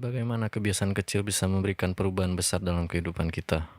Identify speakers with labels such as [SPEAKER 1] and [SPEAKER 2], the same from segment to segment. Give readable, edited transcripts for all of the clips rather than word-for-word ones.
[SPEAKER 1] Bagaimana kebiasaan kecil bisa memberikan perubahan besar dalam kehidupan kita?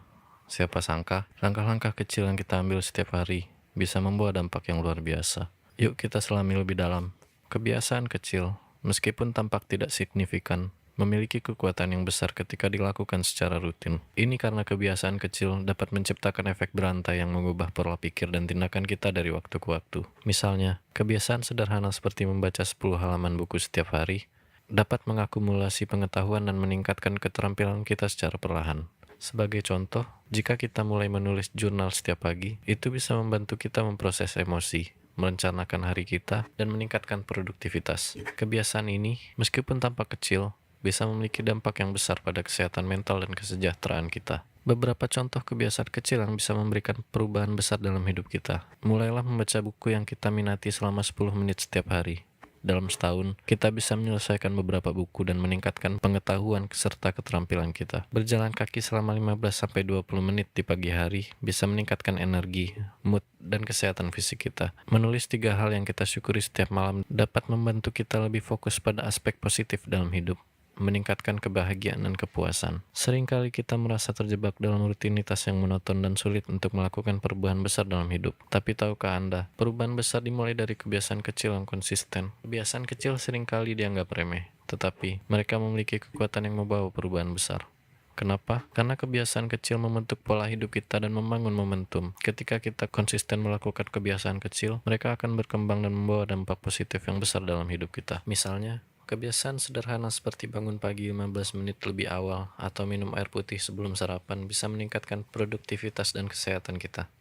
[SPEAKER 1] Siapa sangka, langkah-langkah kecil yang kita ambil setiap hari bisa membawa dampak yang luar biasa. Yuk kita selami lebih dalam. Kebiasaan kecil, meskipun tampak tidak signifikan, memiliki kekuatan yang besar ketika dilakukan secara rutin. Ini karena kebiasaan kecil dapat menciptakan efek berantai yang mengubah pola pikir dan tindakan kita dari waktu ke waktu. Misalnya, kebiasaan sederhana seperti membaca 10 halaman buku setiap hari dapat mengakumulasi pengetahuan dan meningkatkan keterampilan kita secara perlahan. Sebagai contoh, jika kita mulai menulis jurnal setiap pagi, itu bisa membantu kita memproses emosi, merencanakan hari kita, dan meningkatkan produktivitas. Kebiasaan ini, meskipun tampak kecil, bisa memiliki dampak yang besar pada kesehatan mental dan kesejahteraan kita. Beberapa contoh kebiasaan kecil yang bisa memberikan perubahan besar dalam hidup kita. Mulailah membaca buku yang kita minati selama 10 menit setiap hari. Dalam setahun, kita bisa menyelesaikan beberapa buku dan meningkatkan pengetahuan serta keterampilan kita. Berjalan kaki selama 15-20 menit di pagi hari bisa meningkatkan energi, mood, dan kesehatan fisik kita. Menulis 3 hal yang kita syukuri setiap malam dapat membantu kita lebih fokus pada aspek positif dalam hidup, meningkatkan kebahagiaan dan kepuasan. Seringkali kita merasa terjebak dalam rutinitas yang monoton dan sulit untuk melakukan perubahan besar dalam hidup. Tapi tahukah Anda, perubahan besar dimulai dari kebiasaan kecil yang konsisten. Kebiasaan kecil seringkali dianggap remeh, tetapi mereka memiliki kekuatan yang membawa perubahan besar. Kenapa? Karena kebiasaan kecil membentuk pola hidup kita dan membangun momentum. Ketika kita konsisten melakukan kebiasaan kecil, mereka akan berkembang dan membawa dampak positif yang besar dalam hidup kita. Misalnya, kebiasaan sederhana seperti bangun pagi 15 menit lebih awal atau minum air putih sebelum sarapan bisa meningkatkan produktivitas dan kesehatan kita.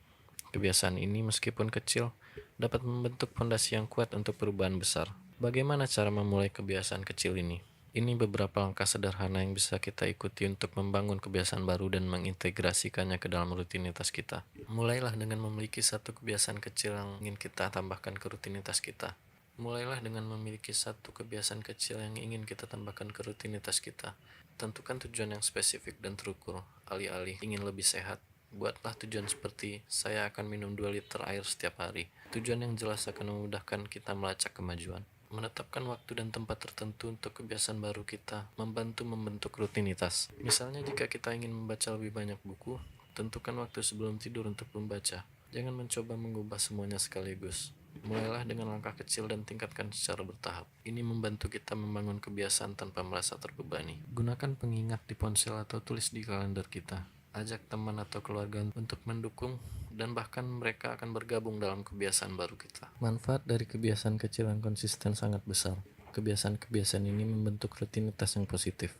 [SPEAKER 1] Kebiasaan ini meskipun kecil, dapat membentuk fondasi yang kuat untuk perubahan besar. Bagaimana cara memulai kebiasaan kecil ini? Ini beberapa langkah sederhana yang bisa kita ikuti untuk membangun kebiasaan baru dan mengintegrasikannya ke dalam rutinitas kita. Mulailah dengan memiliki satu kebiasaan kecil yang ingin kita tambahkan ke rutinitas kita. Mulailah dengan memiliki satu kebiasaan kecil yang ingin kita tambahkan ke rutinitas kita. Tentukan tujuan yang spesifik dan terukur, alih-alih ingin lebih sehat. Buatlah tujuan seperti, saya akan minum 2 liter air setiap hari. Tujuan yang jelas akan memudahkan kita melacak kemajuan. Menetapkan waktu dan tempat tertentu untuk kebiasaan baru kita, membantu membentuk rutinitas. Misalnya jika kita ingin membaca lebih banyak buku, tentukan waktu sebelum tidur untuk membaca. Jangan mencoba mengubah semuanya sekaligus. Mulailah dengan langkah kecil dan tingkatkan secara bertahap. Ini membantu kita membangun kebiasaan tanpa merasa terbebani. Gunakan pengingat di ponsel atau tulis di kalender kita. Ajak teman atau keluarga untuk mendukung dan bahkan mereka akan bergabung dalam kebiasaan baru kita. Manfaat dari kebiasaan kecil yang konsisten sangat besar. Kebiasaan-kebiasaan ini membentuk rutinitas yang positif,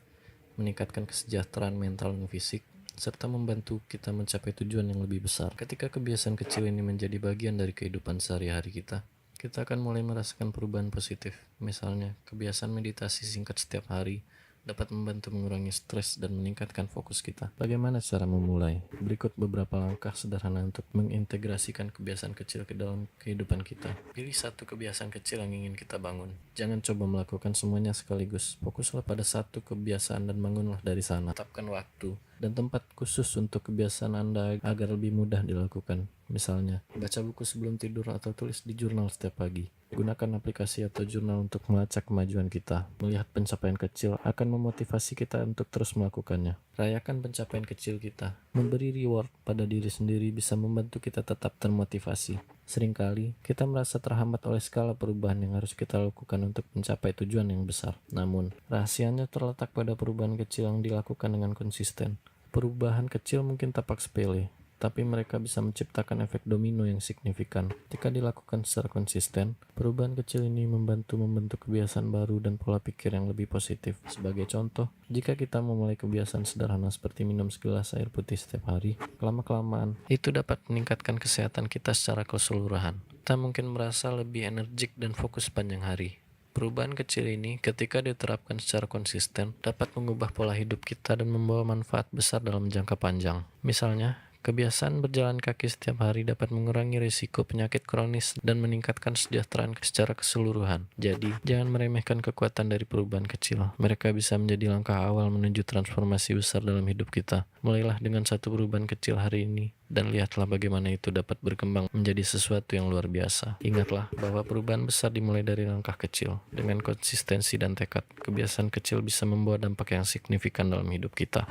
[SPEAKER 1] meningkatkan kesejahteraan mental dan fisik, serta membantu kita mencapai tujuan yang lebih besar. Ketika kebiasaan kecil ini menjadi bagian dari kehidupan sehari-hari kita akan mulai merasakan perubahan positif. Misalnya, kebiasaan meditasi singkat setiap hari dapat membantu mengurangi stres dan meningkatkan fokus kita. Bagaimana cara memulai? Berikut beberapa langkah sederhana untuk mengintegrasikan kebiasaan kecil ke dalam kehidupan kita. Pilih satu kebiasaan kecil yang ingin kita bangun. Jangan coba melakukan semuanya sekaligus. Fokuslah pada satu kebiasaan dan bangunlah dari sana. Tetapkan waktu dan tempat khusus untuk kebiasaan Anda agar lebih mudah dilakukan. Misalnya, baca buku sebelum tidur atau tulis di jurnal setiap pagi. Gunakan aplikasi atau jurnal untuk melacak kemajuan kita. Melihat pencapaian kecil akan memotivasi kita untuk terus melakukannya. Rayakan pencapaian kecil kita. Memberi reward pada diri sendiri bisa membantu kita tetap termotivasi. Seringkali, kita merasa terhambat oleh skala perubahan yang harus kita lakukan untuk mencapai tujuan yang besar. Namun, rahasianya terletak pada perubahan kecil yang dilakukan dengan konsisten. Perubahan kecil mungkin tampak sepele, tapi mereka bisa menciptakan efek domino yang signifikan. Jika dilakukan secara konsisten, perubahan kecil ini membantu membentuk kebiasaan baru dan pola pikir yang lebih positif. Sebagai contoh, jika kita memulai kebiasaan sederhana seperti minum segelas air putih setiap hari, lama-kelamaan, itu dapat meningkatkan kesehatan kita secara keseluruhan. Kita mungkin merasa lebih energik dan fokus sepanjang hari. Perubahan kecil ini, ketika diterapkan secara konsisten, dapat mengubah pola hidup kita dan membawa manfaat besar dalam jangka panjang. Misalnya, Kebiasaan berjalan kaki setiap hari dapat mengurangi risiko penyakit kronis dan meningkatkan kesejahteraan secara keseluruhan. Jadi, jangan meremehkan kekuatan dari perubahan kecil. Mereka bisa menjadi langkah awal menuju transformasi besar dalam hidup kita. Mulailah dengan satu perubahan kecil hari ini, dan lihatlah bagaimana itu dapat berkembang menjadi sesuatu yang luar biasa. Ingatlah bahwa perubahan besar dimulai dari langkah kecil. Dengan konsistensi dan tekad, kebiasaan kecil bisa membawa dampak yang signifikan dalam hidup kita.